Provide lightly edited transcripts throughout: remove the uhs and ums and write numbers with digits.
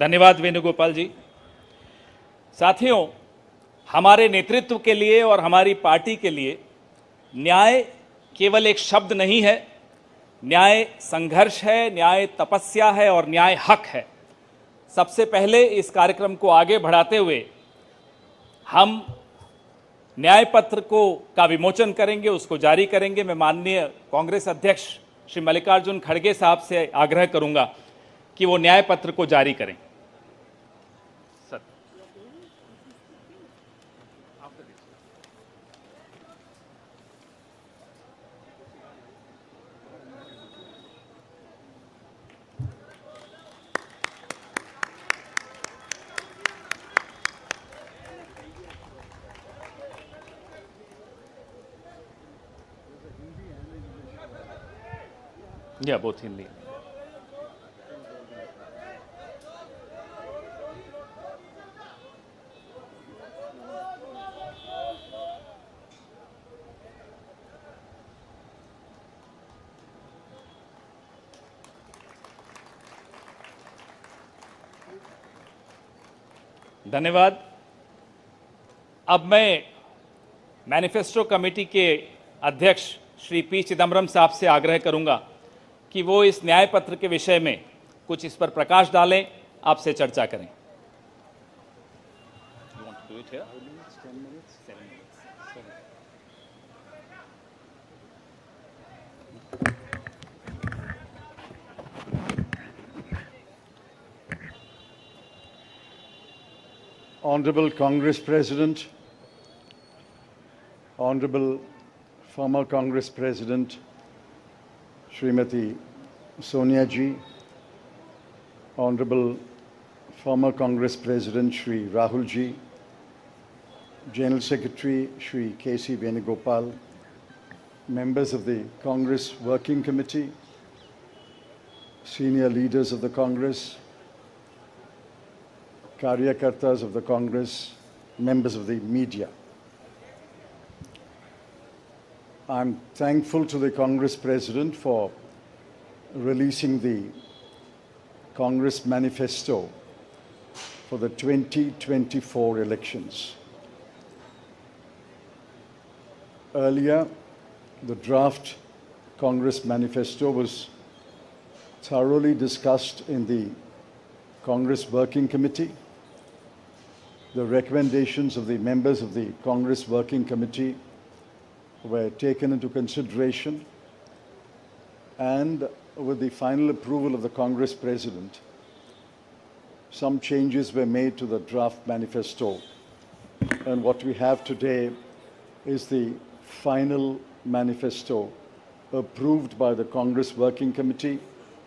धन्यवाद वेणुगोपाल जी। साथियों, हमारे नेतृत्व के लिए और हमारी पार्टी के लिए न्याय केवल एक शब्द नहीं है, न्याय संघर्ष है, न्याय तपस्या है और न्याय हक है। सबसे पहले इस कार्यक्रम को आगे बढ़ाते हुए हम न्याय पत्र का विमोचन करेंगे, उसको जारी करेंगे। मैं माननीय कांग्रेस अध्यक्ष श्री मल्लिकार्जुन खड़गे साहब से आग्रह करूंगा कि वो न्याय पत्र को जारी करें। सर, या बोथ हिंदी। धन्यवाद। अब मैं मैनिफेस्टो कमेटी के अध्यक्ष श्री पी चिदम्बरम साहब से आग्रह करूंगा कि वो इस न्याय पत्र के विषय में कुछ इस पर प्रकाश डालें, आपसे चर्चा करें। Honorable Congress President, Honorable former Congress President Srimati Sonia Ji, Honorable former Congress President Shri Rahul Ji, General Secretary Shri K.C. Venugopal, members of the Congress Working Committee, senior leaders of the Congress, Karyakartas of the Congress, members of the media. I'm thankful to the Congress President for releasing the Congress Manifesto for the 2024 elections. Earlier, the draft Congress Manifesto was thoroughly discussed in the Congress Working Committee. The recommendations of the members of the Congress Working Committee were taken into consideration, and with the final approval of the Congress President, some changes were made to the draft manifesto. And what we have today is the final manifesto approved by the Congress Working Committee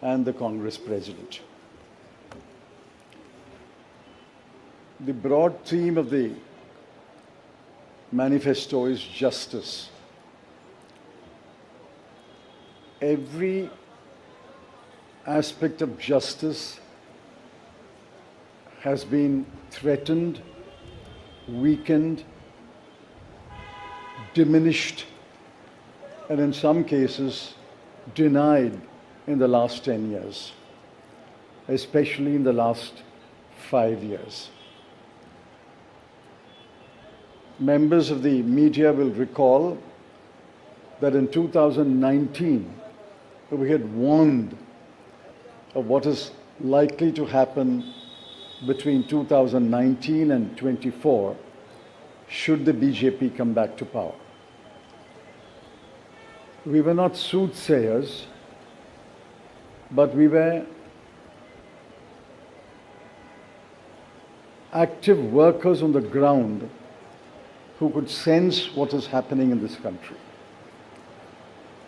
and the Congress President. The broad theme of the manifesto is justice. Every aspect of justice has been threatened, weakened, diminished, and in some cases denied in the last 10 years, especially in the last 5 years. Members of the media will recall that in 2019, we had warned of what is likely to happen between 2019 and 24 should the BJP come back to power. We were not soothsayers, but we were active workers on the ground who could sense what is happening in this country.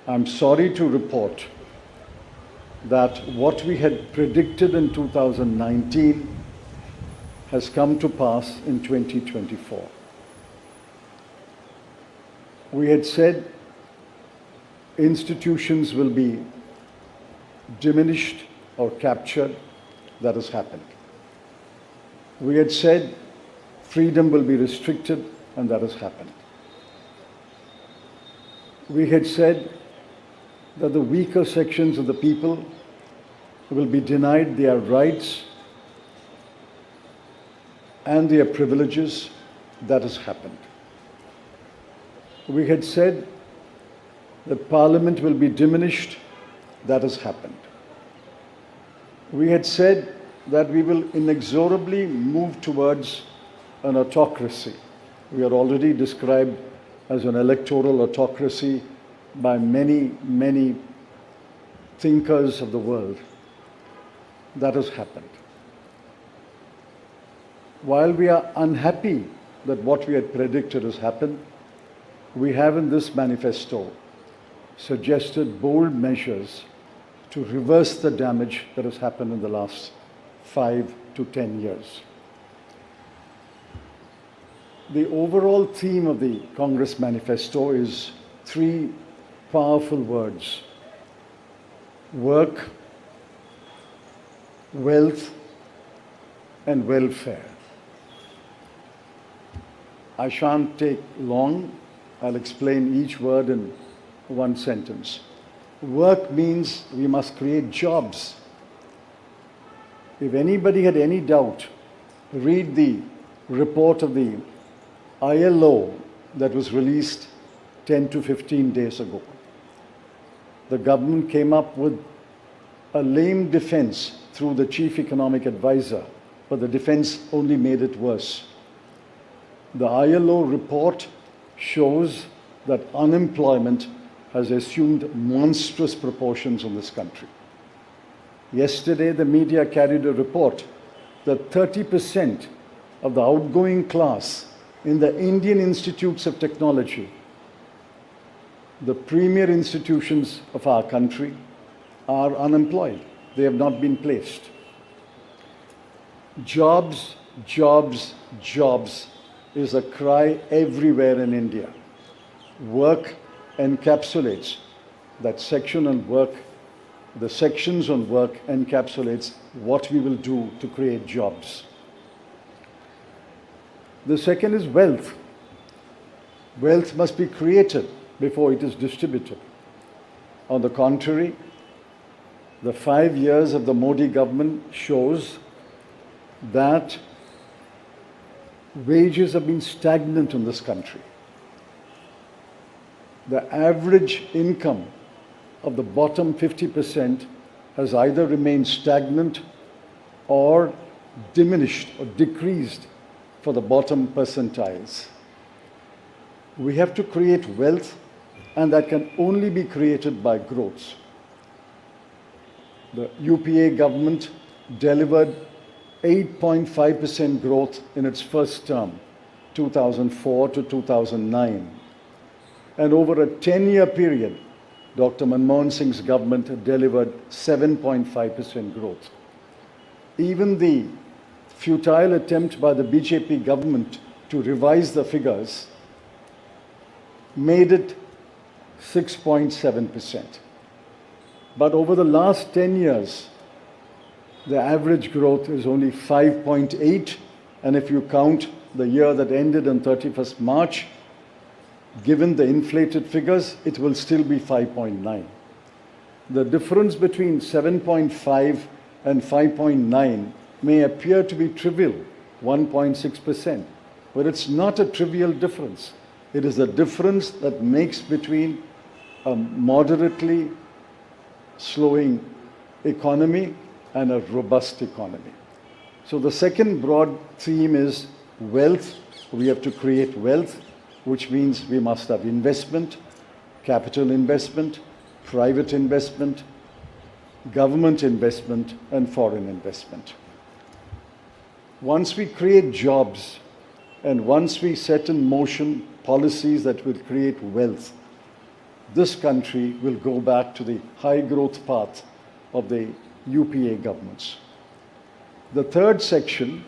I'm sorry to report that what we had predicted in 2019 has come to pass in 2024. We had said institutions will be diminished or captured. That has happened. We had said freedom will be restricted, and that has happened. We had said that the weaker sections of the people will be denied their rights and their privileges. That has happened. We had said that Parliament will be diminished. That has happened. We had said that we will inexorably move towards an autocracy. We are already described as an electoral autocracy by many, many thinkers of the world. That has happened. While we are unhappy that what we had predicted has happened, we have in this manifesto suggested bold measures to reverse the damage that has happened in the last 5 to 10 years. The overall theme of the Congress manifesto is 3 powerful words: work, wealth, and welfare. I shan't take long. I'll explain each word in one sentence. Work means we must create jobs. If anybody had any doubt, read the report of the ILO that was released 10 to 15 days ago. The government came up with a lame defense through the chief economic advisor, but the defense only made it worse. The ILO report shows that unemployment has assumed monstrous proportions in this country. Yesterday, the media carried a report that 30% of the outgoing class in the Indian institutes of technology, the premier institutions of our country, are unemployed. They have not been placed. Jobs, jobs, jobs is a cry everywhere in India. Work encapsulates that section on work. The sections on work encapsulates what we will do to create jobs. The second is wealth. Wealth must be created before it is distributed. On the contrary, the 5 years of the Modi government shows that wages have been stagnant in this country. The average income of the bottom 50% has either remained stagnant or diminished or decreased for the bottom percentiles. We have to create wealth, and that can only be created by growth. The UPA government delivered 8.5% growth in its first term, 2004 to 2009. And over a 10-year period, Dr. Manmohan Singh's government delivered 7.5% growth. Even the futile attempt by the BJP government to revise the figures made it 6.7%. But over the last 10 years, the average growth is only 5.8, and if you count the year that ended on 31st March, given the inflated figures, it will still be 5.9. The difference between 7.5 and 5.9 may appear to be trivial, 1.6%, but it's not a trivial difference. It is the difference that makes between a moderately slowing economy and a robust economy. So the second broad theme is wealth. We have to create wealth, which means we must have investment, capital investment, private investment, government investment, and foreign investment. Once we create jobs and once we set in motion policies that will create wealth, this country will go back to the high growth path of the UPA governments. The third section,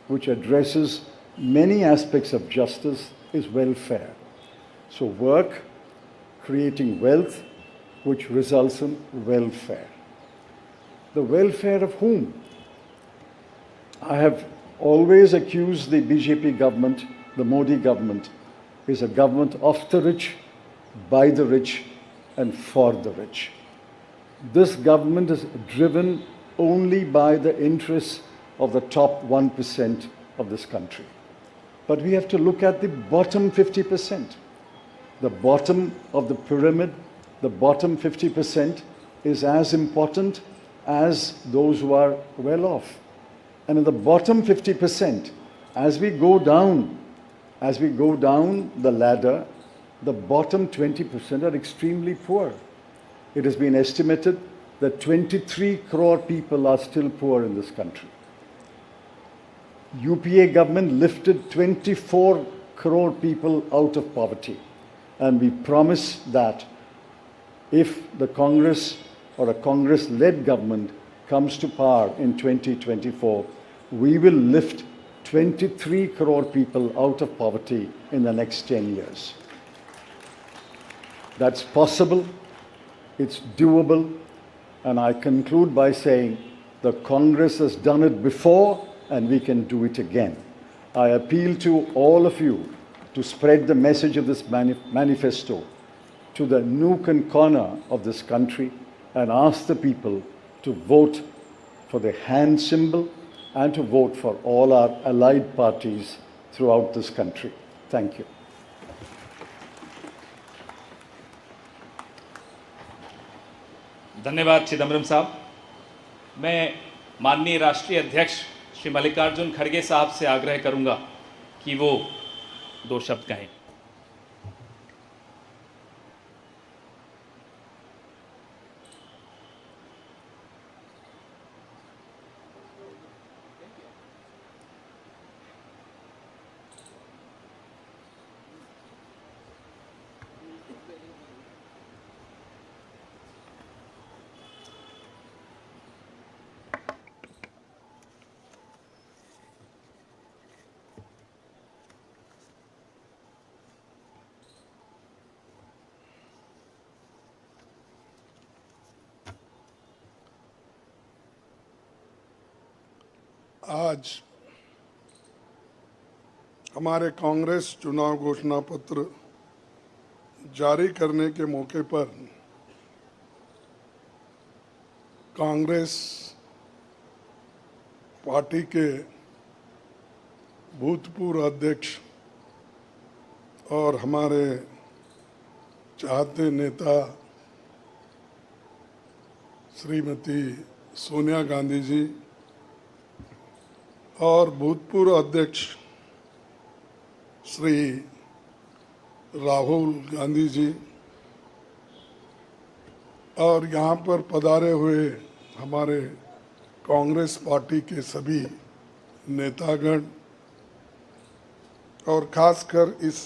which addresses many aspects of justice, is welfare. So work, creating wealth, which results in welfare. The welfare of whom? I have always accused the BJP government, the Modi government, is a government of the rich, by the rich, and for the rich. This government is driven only by the interests of the top 1% of this country. But we have to look at the bottom 50%. The bottom of the pyramid, the bottom 50% is as important as those who are well off. And in the bottom 50%, as we go down the ladder, the bottom 20% are extremely poor. It has been estimated that 23 crore people are still poor in this country. UPA government lifted 24 crore people out of poverty. And we promise that if the Congress or a Congress-led government comes to power in 2024, we will lift 23 crore people out of poverty in the next 10 years. That's possible, it's doable, and I conclude by saying the Congress has done it before and we can do it again. I appeal to all of you to spread the message of this manifesto to the nook and corner of this country and ask the people to vote for the hand symbol and to vote for all our allied parties throughout this country. Thank you. धन्यवाद चिदम्बरम साहब। मैं माननीय राष्ट्रीय अध्यक्ष श्री मल्लिकार्जुन खड़गे साहब से आग्रह करूंगा कि वो 2 शब्द कहें। आज हमारे कांग्रेस चुनाव घोषणा पत्र जारी करने के मौके पर कांग्रेस पार्टी के भूतपूर्व अध्यक्ष और हमारे चाहते नेता श्रीमती सोनिया गांधी जी और भूतपूर्व अध्यक्ष श्री राहुल गांधी जी और यहाँ पर पधारे हुए हमारे कांग्रेस पार्टी के सभी नेतागण और खासकर इस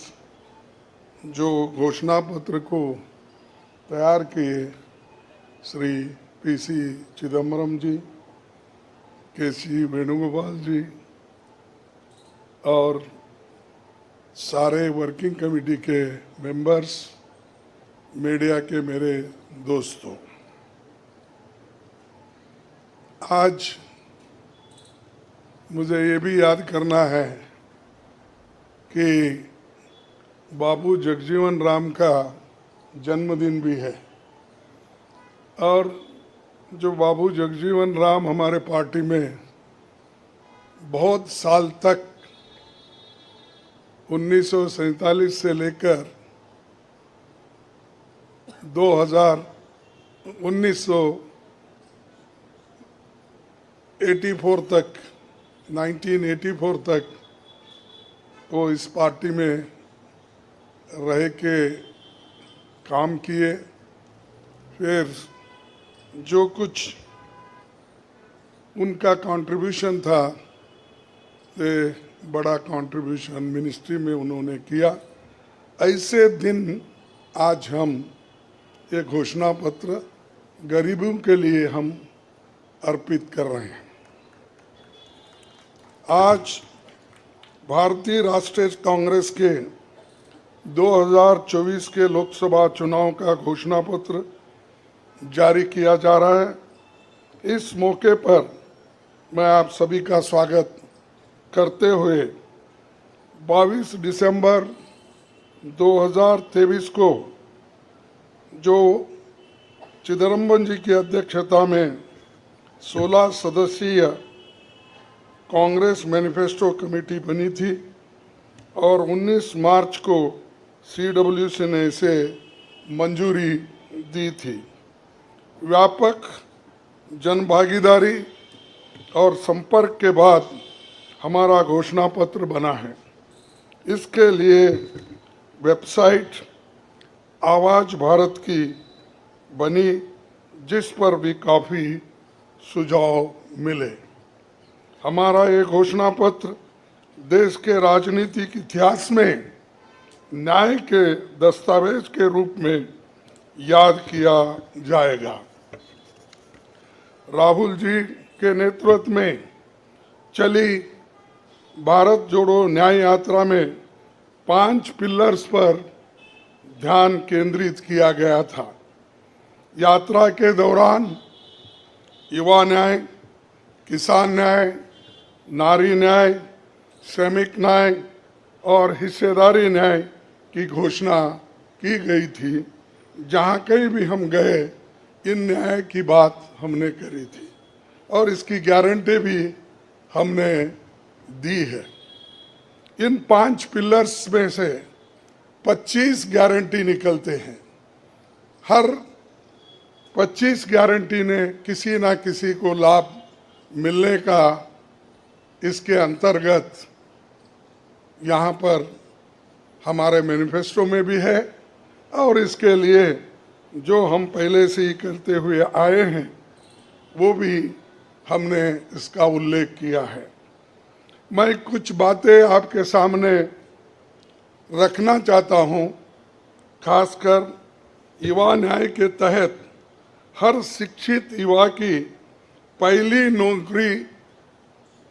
जो घोषणा पत्र को तैयार किए श्री पीसी चिदम्बरम जी, केसी वेणुगोपाल जी और सारे वर्किंग कमेटी के मेंबर्स, मीडिया के मेरे दोस्तों, आज मुझे ये भी याद करना है कि बाबू जगजीवन राम का जन्मदिन भी है और जो बाबू जगजीवन राम हमारे पार्टी में बहुत साल तक 1947 से लेकर 1984 तक 1984 तक वो इस पार्टी में रह के काम किए। फिर जो कुछ उनका कंट्रीब्यूशन था, ये बड़ा कंट्रीब्यूशन मिनिस्ट्री में उन्होंने किया। ऐसे दिन आज हम ये घोषणा पत्र गरीबों के लिए हम अर्पित कर रहे हैं। आज भारतीय राष्ट्रीय कांग्रेस के 2024 के लोकसभा चुनाव का घोषणा पत्र जारी किया जा रहा है। इस मौके पर मैं आप सभी का स्वागत करते हुए 22 दिसंबर 2023 को जो चिदम्बरम जी की अध्यक्षता में 16 सदस्यीय कांग्रेस मैनिफेस्टो कमेटी बनी थी और 19 मार्च को CWC ने इसे मंजूरी दी थी। व्यापक जनभागीदारी और संपर्क के बाद हमारा घोषणा पत्र बना है। इसके लिए वेबसाइट आवाज भारत की बनी, जिस पर भी काफ़ी सुझाव मिले। हमारा ये घोषणा पत्र देश के राजनीतिक इतिहास में न्याय के दस्तावेज के रूप में याद किया जाएगा। राहुल जी के नेतृत्व में चली भारत जोड़ो न्याय यात्रा में 5 पिलर्स पर ध्यान केंद्रित किया गया था। यात्रा के दौरान युवा न्याय, किसान न्याय, नारी न्याय, श्रमिक न्याय और हिस्सेदारी न्याय की घोषणा की गई थी। जहाँ कहीं भी हम गए इन न्याय की बात हमने करी थी और इसकी गारंटी भी हमने दी है। इन 5 पिलर्स में से 25 गारंटी निकलते हैं। हर 25 गारंटी ने किसी ना किसी को लाभ मिलने का इसके अंतर्गत यहाँ पर हमारे मैनिफेस्टो में भी है और इसके लिए जो हम पहले से ही करते हुए आए हैं वो भी हमने इसका उल्लेख किया है। मैं कुछ बातें आपके सामने रखना चाहता हूँ। खासकर युवा न्याय के तहत हर शिक्षित युवा की पहली नौकरी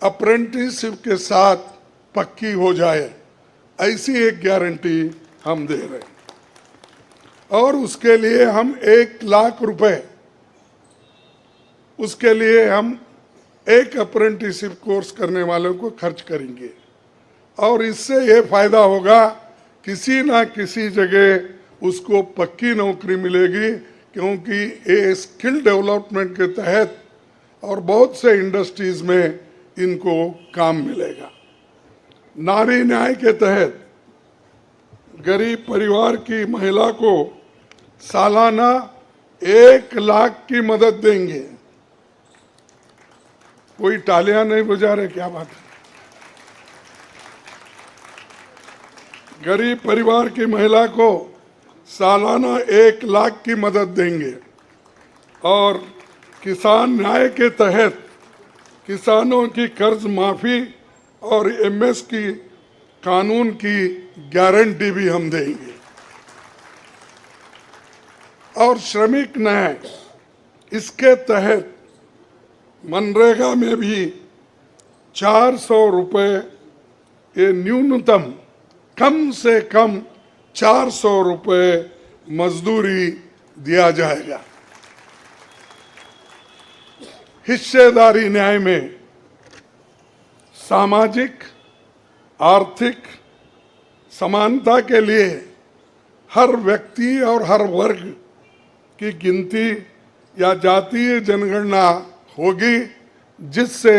अप्रेंटिसशिप के साथ पक्की हो जाए, ऐसी एक गारंटी हम दे रहे हैं। और उसके लिए हम 1 लाख रुपए, उसके लिए हम एक अप्रेंटिसशिप कोर्स करने वालों को खर्च करेंगे और इससे ये फायदा होगा, किसी ना किसी जगह उसको पक्की नौकरी मिलेगी, क्योंकि ये स्किल डेवलपमेंट के तहत और बहुत से इंडस्ट्रीज में इनको काम मिलेगा। नारी न्याय के तहत गरीब परिवार की महिला को सालाना 1 लाख की मदद देंगे। कोई तालियां नहीं बजा रहे, क्या बात है? गरीब परिवार की महिला को सालाना 1 लाख की मदद देंगे और किसान न्याय के तहत किसानों की कर्ज माफी और MS की कानून की गारंटी भी हम देंगे। और श्रमिक न्याय, इसके तहत मनरेगा में भी 400 रुपए, ये न्यूनतम कम से कम 400 रुपए मजदूरी दिया जाएगा। हिस्सेदारी न्याय में सामाजिक आर्थिक समानता के लिए हर व्यक्ति और हर वर्ग की गिनती या जातीय जनगणना होगी, जिससे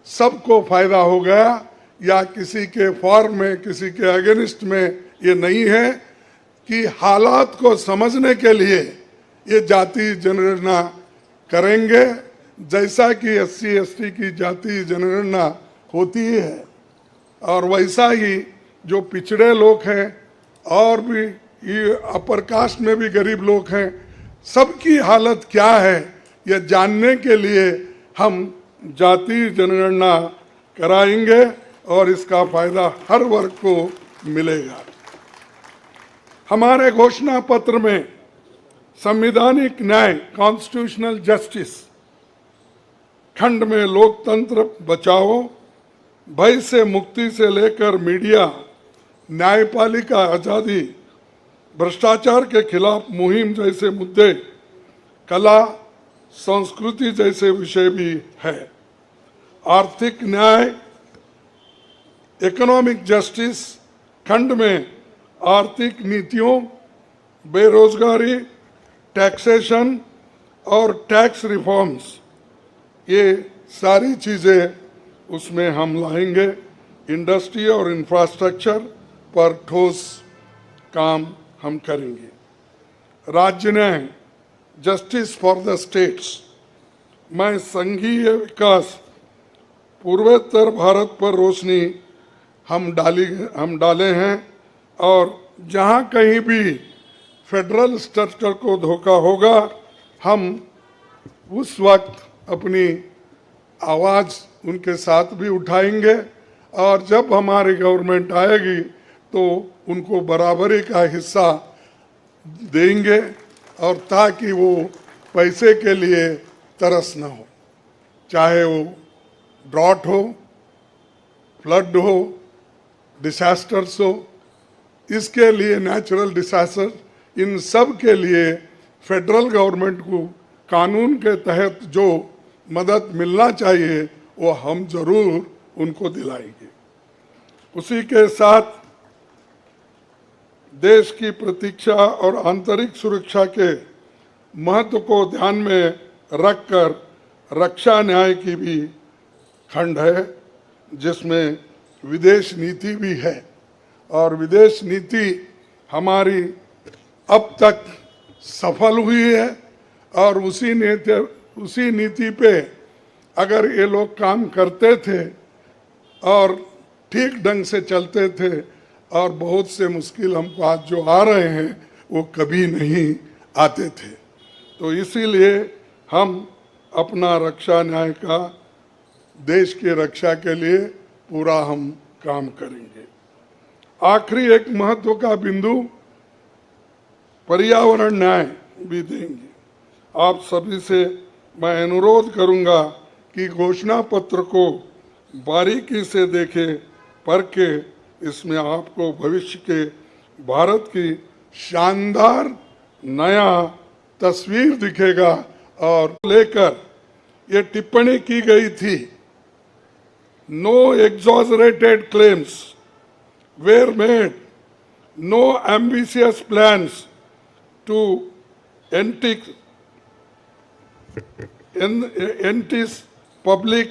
सबको फायदा होगा। या किसी के फॉर में, किसी के अगेंस्ट में ये नहीं है कि हालात को समझने के लिए ये जातीय जनगणना करेंगे, जैसा कि SC ST की जातीय जनगणना होती है। और वैसा ही जो पिछड़े लोग हैं और भी ये अपर कास्ट में भी गरीब लोग हैं, सबकी हालत क्या है ये जानने के लिए हम जातीय जनगणना कराएंगे और इसका फायदा हर वर्ग को मिलेगा। हमारे घोषणा पत्र में संवैधानिक न्याय, कॉन्स्टिट्यूशनल जस्टिस खंड में लोकतंत्र बचाओ, भय से मुक्ति से लेकर मीडिया, न्यायपालिका आजादी, भ्रष्टाचार के खिलाफ मुहिम जैसे मुद्दे, कला संस्कृति जैसे विषय भी है। आर्थिक न्याय, इकोनॉमिक जस्टिस खंड में आर्थिक नीतियों, बेरोजगारी, टैक्सेशन और टैक्स रिफॉर्म्स, ये सारी चीज़ें उसमें हम लाएंगे। इंडस्ट्री और इंफ्रास्ट्रक्चर पर ठोस काम हम करेंगे। राज्य न्याय, जस्टिस फॉर द स्टेट्स में संघीय विकास, पूर्वोत्तर भारत पर रोशनी हम डाले हैं और जहां कहीं भी फेडरल स्ट्रक्चर को धोखा होगा हम उस वक्त अपनी आवाज़ उनके साथ भी उठाएंगे और जब हमारी गवर्नमेंट आएगी तो उनको बराबरी का हिस्सा देंगे और ताकि वो पैसे के लिए तरस ना हो, चाहे वो ड्रॉट हो, फ्लड हो, डिसास्टर्स हो। इसके लिए नेचुरल डिसास्टर, इन सब के लिए फेडरल गवर्नमेंट को कानून के तहत जो मदद मिलना चाहिए वो हम जरूर उनको दिलाएंगे। उसी के साथ देश की प्रतीक्षा और आंतरिक सुरक्षा के महत्व को ध्यान में रखकर रक्षा न्याय की भी खंड है, जिसमें विदेश नीति भी है और विदेश नीति हमारी अब तक सफल हुई है और उसी नीति पे अगर ये लोग काम करते थे और ठीक ढंग से चलते थे और बहुत से मुश्किल हमको आज जो आ रहे हैं वो कभी नहीं आते थे। तो इसीलिए हम अपना रक्षा न्याय का देश की रक्षा के लिए पूरा हम काम करेंगे। आखिरी एक महत्व का बिंदु पर्यावरण न्याय भी देंगे। आप सभी से मैं अनुरोध करूंगा कि घोषणा पत्र को बारीकी से देखें, पढ़ के इसमें आपको भविष्य के भारत की शानदार नया तस्वीर दिखेगा। और लेकर ये टिप्पणी की गई थी, no exaggerated claims were made, no ambitious plans to entice public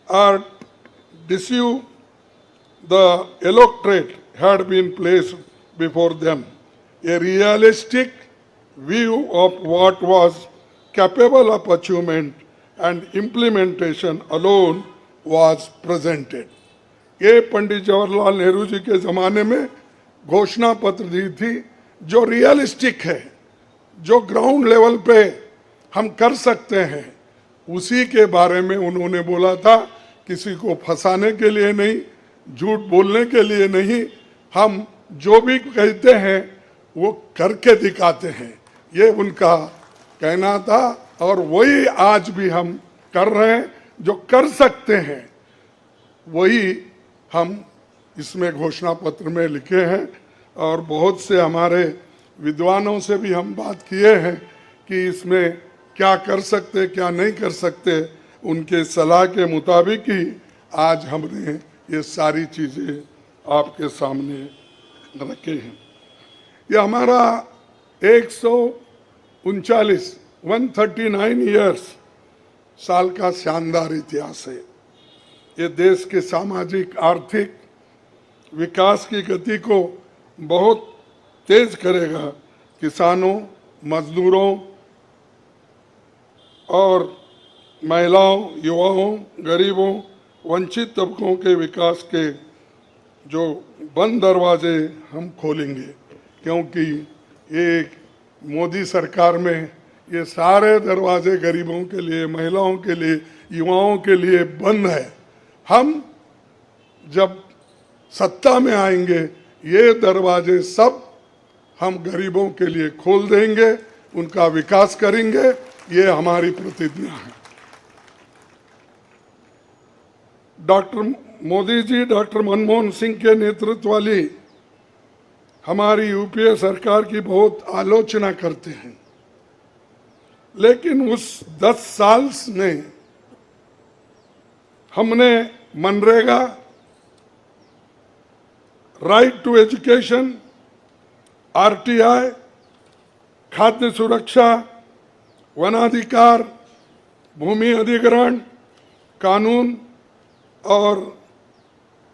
or deceive the electorate had been placed before them. A realistic view of what was capable of achievement and implementation alone was presented. ये पंडित जवाहरलाल नेहरू जी के ज़माने में घोषणा पत्र दी थी जो realistic है, जो ग्राउंड लेवल पे हम कर सकते हैं, उसी के बारे में उन्होंने बोला था। किसी को फंसाने के लिए नहीं, झूठ बोलने के लिए नहीं, हम जो भी कहते हैं वो करके दिखाते हैं, ये उनका कहना था और वही आज भी हम कर रहे हैं। जो कर सकते हैं वही हम इसमें घोषणा पत्र में लिखे हैं और बहुत से हमारे विद्वानों से भी हम बात किए हैं कि इसमें क्या कर सकते क्या नहीं कर सकते, उनके सलाह के मुताबिक ही आज हमने ये सारी चीज़ें आपके सामने रखे हैं। ये हमारा 139 ईयर्स साल का शानदार इतिहास है। ये देश के सामाजिक आर्थिक विकास की गति को बहुत तेज करेगा। किसानों, मजदूरों और महिलाओं, युवाओं, गरीबों, वंचित तबकों के विकास के जो बंद दरवाजे हम खोलेंगे, क्योंकि ये मोदी सरकार में ये सारे दरवाजे गरीबों के लिए, महिलाओं के लिए, युवाओं के लिए बंद है। हम जब सत्ता में आएंगे ये दरवाजे सब हम गरीबों के लिए खोल देंगे, उनका विकास करेंगे, ये हमारी प्रतिज्ञा है। डॉक्टर मोदी जी, डॉक्टर मनमोहन सिंह के नेतृत्व वाली हमारी यूपीए सरकार की बहुत आलोचना करते हैं, लेकिन उस 10 साल में हमने MNREGA, right to education, RTI, खाद्य सुरक्षा, वनाधिकार, भूमि अधिग्रहण कानून, और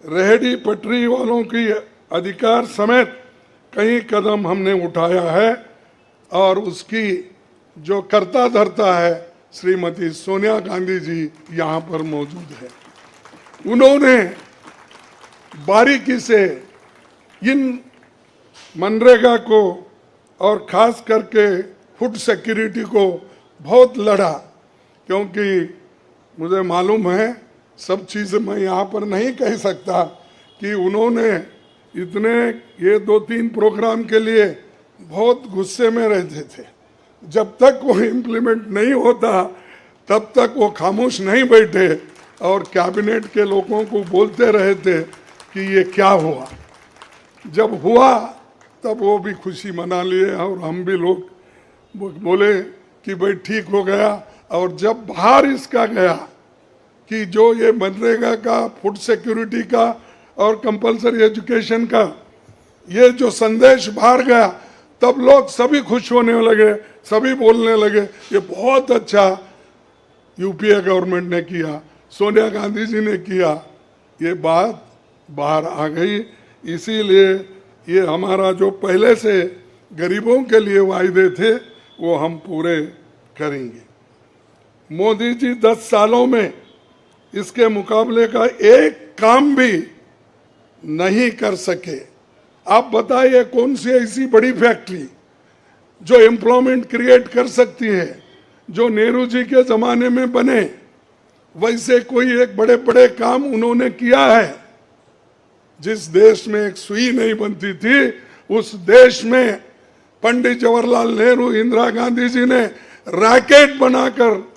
रेहड़ी पटरी वालों की अधिकार समेत कई कदम हमने उठाया है और उसकी जो कर्ता धर्ता है श्रीमती सोनिया गांधी जी यहाँ पर मौजूद है। उन्होंने बारीकी से इन मनरेगा को और खास करके फूड सिक्योरिटी को बहुत लड़ा, क्योंकि मुझे मालूम है सब चीज़ मैं यहाँ पर नहीं कह सकता कि उन्होंने इतने ये 2-3 प्रोग्राम के लिए बहुत गुस्से में रहते थे। जब तक वो इम्प्लीमेंट नहीं होता तब तक वो खामोश नहीं बैठे और कैबिनेट के लोगों को बोलते रहे थे कि ये क्या हुआ। जब हुआ तब वो भी खुशी मना लिए और हम भी लोग बोले कि भाई ठीक हो गया। और जब बाहर इसका गया कि जो ये मनरेगा का, फूड सिक्योरिटी का और कंपलसरी एजुकेशन का ये जो संदेश बाहर गया, तब लोग सभी खुश होने लगे, सभी बोलने लगे ये बहुत अच्छा यूपीए गवर्नमेंट ने किया, सोनिया गांधी जी ने किया। ये बात बाहर आ गई। इसीलिए ये हमारा जो पहले से गरीबों के लिए वायदे थे वो हम पूरे करेंगे। मोदी जी 10 सालों में इसके मुकाबले का एक काम भी नहीं कर सके। आप बताइए कौन सी ऐसी बड़ी फैक्ट्री जो एम्प्लॉयमेंट क्रिएट कर सकती है, जो नेहरू जी के ज़माने में बने वैसे कोई एक बड़े बड़े काम उन्होंने किया है। जिस देश में एक सुई नहीं बनती थी उस देश में पंडित जवाहरलाल नेहरू, इंदिरा गांधी जी ने रॉकेट बनाकर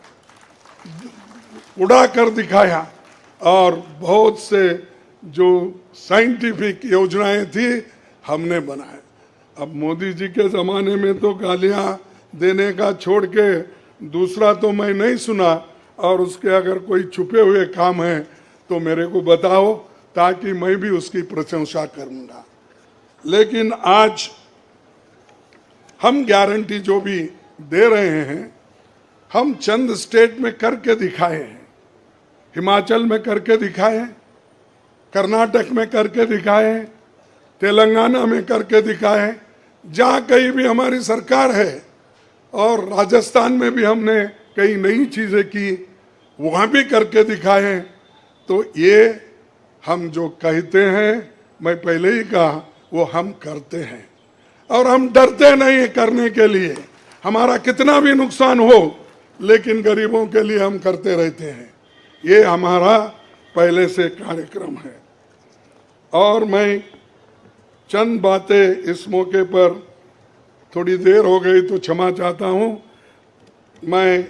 उड़ा कर दिखाया और बहुत से जो साइंटिफिक योजनाएं थी हमने बनाए। अब मोदी जी के ज़माने में तो गालियां देने का छोड़ के दूसरा तो मैं नहीं सुना, और उसके अगर कोई छुपे हुए काम है तो मेरे को बताओ ताकि मैं भी उसकी प्रशंसा करूंगा। लेकिन आज हम गारंटी जो भी दे रहे हैं हम चंद स्टेट में करके दिखाए हैं। हिमाचल में करके दिखाए, कर्नाटक में करके दिखाए, तेलंगाना में करके दिखाए, जहाँ कहीं भी हमारी सरकार है, और राजस्थान में भी हमने कई नई चीज़ें की, वहाँ भी करके दिखाए। तो ये हम जो कहते हैं, मैं पहले ही कहा, वो हम करते हैं और हम डरते नहीं करने के लिए। हमारा कितना भी नुकसान हो लेकिन गरीबों के लिए हम करते रहते हैं। ये हमारा पहले से कार्यक्रम है। और मैं चंद बातें इस मौके पर, थोड़ी देर हो गई तो क्षमा चाहता हूँ, मैं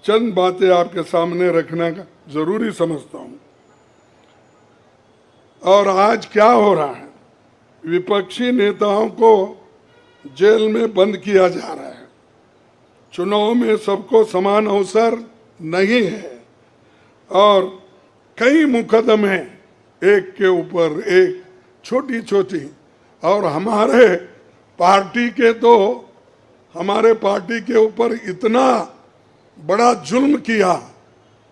चंद बातें आपके सामने रखना जरूरी समझता हूँ। और आज क्या हो रहा है, विपक्षी नेताओं को जेल में बंद किया जा रहा है। चुनाव में सबको समान अवसर नहीं है और कई मुकदमे एक के ऊपर एक, छोटी छोटी, और हमारे पार्टी के ऊपर इतना बड़ा जुल्म किया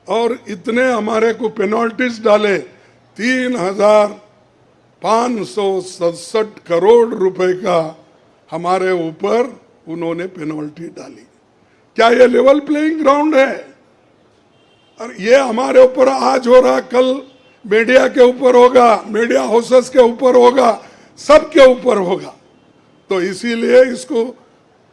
और इतने हमारे को पेनल्टीज डाले। 3,567 करोड़ रुपए का हमारे ऊपर उन्होंने पेनल्टी डाली। क्या ये लेवल प्लेइंग ग्राउंड है? और ये हमारे ऊपर आज हो रहा, कल मीडिया के ऊपर होगा, मीडिया हाउसेस के ऊपर होगा, सबके ऊपर होगा। तो इसीलिए इसको,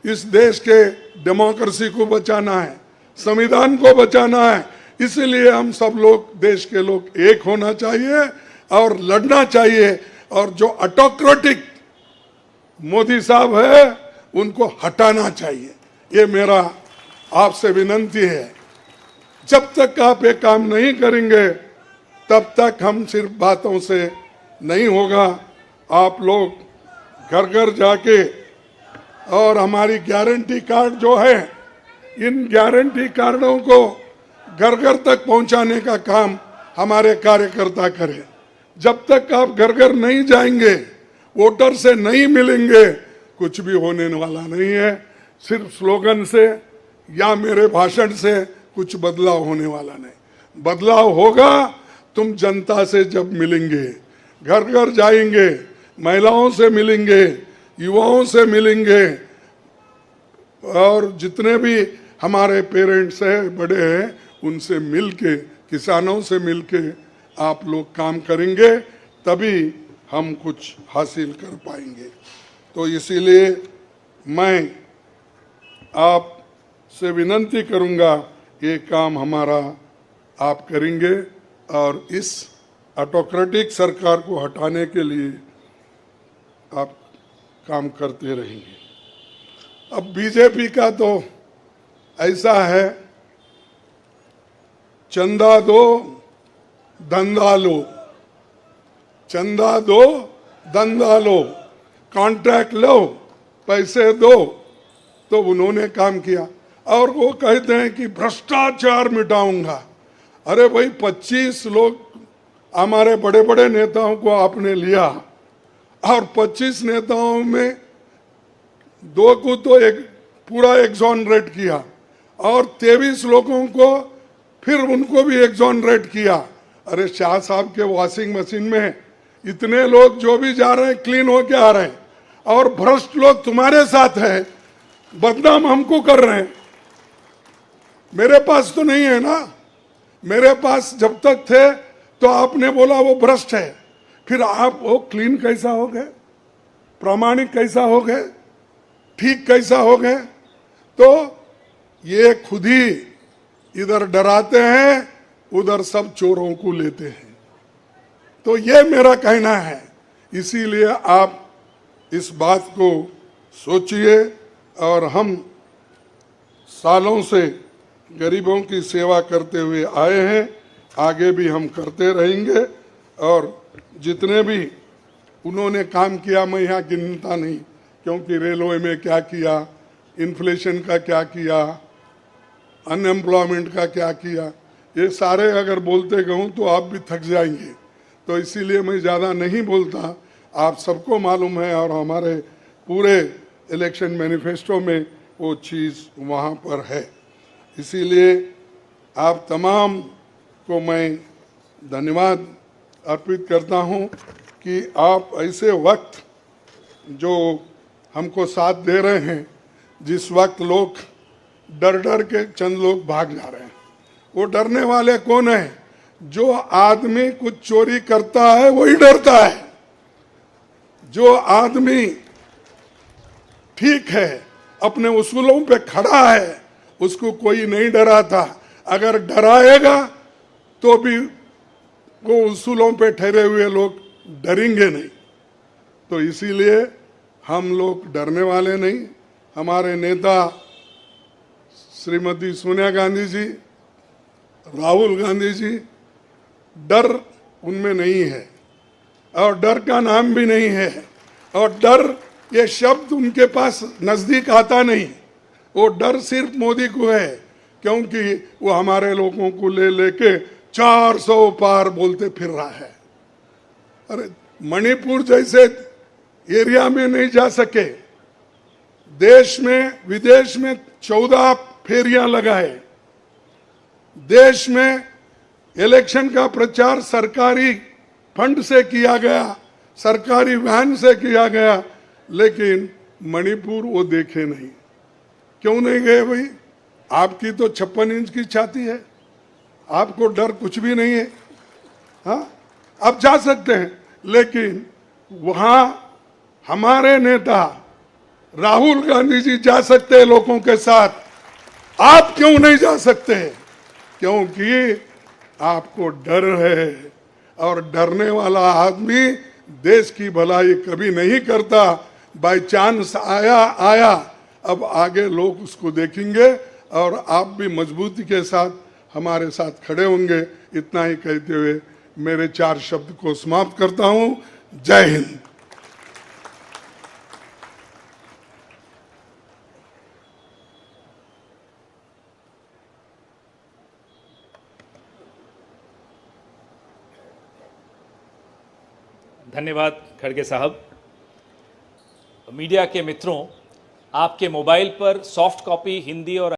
इस देश के डेमोक्रेसी को बचाना है, संविधान को बचाना है। इसीलिए हम सब लोग, देश के लोग एक होना चाहिए और लड़ना चाहिए। और जो ऑटोक्रेटिक मोदी साहब है उनको हटाना चाहिए। ये मेरा आपसे विनती है। जब तक आप ये काम नहीं करेंगे तब तक हम सिर्फ बातों से नहीं होगा। आप लोग घर घर जाके, और हमारी गारंटी कार्ड जो है, इन गारंटी कार्डों को घर घर तक पहुंचाने का काम हमारे कार्यकर्ता करें। जब तक आप घर घर नहीं जाएंगे, वोटर से नहीं मिलेंगे, कुछ भी होने वाला नहीं है। सिर्फ स्लोगन से या मेरे भाषण से कुछ बदलाव होने वाला नहीं। बदलाव होगा तुम जनता से जब मिलेंगे, घर घर जाएंगे, महिलाओं से मिलेंगे, युवाओं से मिलेंगे, और जितने भी हमारे पेरेंट्स हैं, बड़े हैं, उनसे मिलके, किसानों से मिलके आप लोग काम करेंगे, तभी हम कुछ हासिल कर पाएंगे। तो इसीलिए मैं आपसे विनती करूंगा, ये काम हमारा आप करेंगे और इस ऑटोक्रेटिक सरकार को हटाने के लिए आप काम करते रहेंगे। अब बीजेपी का तो ऐसा है, चंदा दो धंधा लो, चंदा दो धंधा लो, कॉन्ट्रैक्ट लो, पैसे दो। तो उन्होंने काम किया और वो कहते हैं कि भ्रष्टाचार मिटाऊंगा। अरे भाई, 25 लोग हमारे बड़े बड़े नेताओं को आपने लिया और 25 नेताओं में 2 को तो एक पूरा एक्सोनरेट किया और 23 लोगों को फिर उनको भी एक्सोनरेट किया। अरे शाह साहब के वॉशिंग मशीन में इतने लोग जो भी जा रहे हैं क्लीन होके आ रहे हैं, और भ्रष्ट लोग तुम्हारे साथ हैं, बदनाम हमको कर रहे हैं। मेरे पास तो नहीं है ना, मेरे पास जब तक थे तो आपने बोला वो भ्रष्ट है, फिर आप वो क्लीन कैसा हो गए, प्रामाणिक कैसा हो गए, ठीक कैसा हो गए? तो ये खुद ही इधर डराते हैं, उधर सब चोरों को लेते हैं। तो ये मेरा कहना है। इसीलिए आप इस बात को सोचिए, और हम सालों से गरीबों की सेवा करते हुए आए हैं, आगे भी हम करते रहेंगे। और जितने भी उन्होंने काम किया, मैं यहाँ गिनता नहीं, क्योंकि रेलवे में क्या किया, इन्फ्लेशन का क्या किया, अनएम्प्लॉयमेंट का क्या किया, ये सारे अगर बोलते कहूँ तो आप भी थक जाएंगे। तो इसीलिए मैं ज़्यादा नहीं बोलता, आप सबको मालूम है, और हमारे पूरे इलेक्शन मैनिफेस्टो में वो चीज़ वहाँ पर है। इसीलिए आप तमाम को मैं धन्यवाद अर्पित करता हूँ कि आप ऐसे वक्त जो हमको साथ दे रहे हैं, जिस वक्त लोग डर डर के चंद लोग भाग जा रहे हैं। वो डरने वाले कौन है? जो आदमी कुछ चोरी करता है वही डरता है। जो आदमी ठीक है, अपने उसूलों पे खड़ा है, उसको कोई नहीं डराता। अगर डराएगा तो भी वो उसूलों पे ठहरे हुए लोग डरेंगे नहीं। तो इसीलिए हम लोग डरने वाले नहीं। हमारे नेता श्रीमती सोनिया गांधी जी, राहुल गांधी जी, डर उनमें नहीं है, और डर का नाम भी नहीं है, और डर ये शब्द उनके पास नजदीक आता नहीं। वो डर सिर्फ मोदी को है, क्योंकि वो हमारे लोगों को ले लेके 400 पार बोलते फिर रहा है। अरे मणिपुर जैसे एरिया में नहीं जा सके, देश में विदेश में 14 फेरियां लगाए, देश में इलेक्शन का प्रचार सरकारी फंड से किया गया, सरकारी वैन से किया गया, लेकिन मणिपुर वो देखे नहीं। क्यों नहीं गए भाई? आपकी तो 56 इंच की छाती है, आपको डर कुछ भी नहीं है। हाँ, आप जा सकते हैं, लेकिन वहां हमारे नेता राहुल गांधी जी जा सकते हैं लोगों के साथ। आप क्यों नहीं जा सकते? क्योंकि आपको डर है, और डरने वाला आदमी देश की भलाई कभी नहीं करता। बाय चांस आया, अब आगे लोग उसको देखेंगे, और आप भी मजबूती के साथ हमारे साथ खड़े होंगे। इतना ही कहते हुए मेरे 4 शब्द को समाप्त करता हूं। जय हिंद। धन्यवाद खड़गे साहब। मीडिया के मित्रों, आपके मोबाइल पर सॉफ्ट कॉपी हिंदी और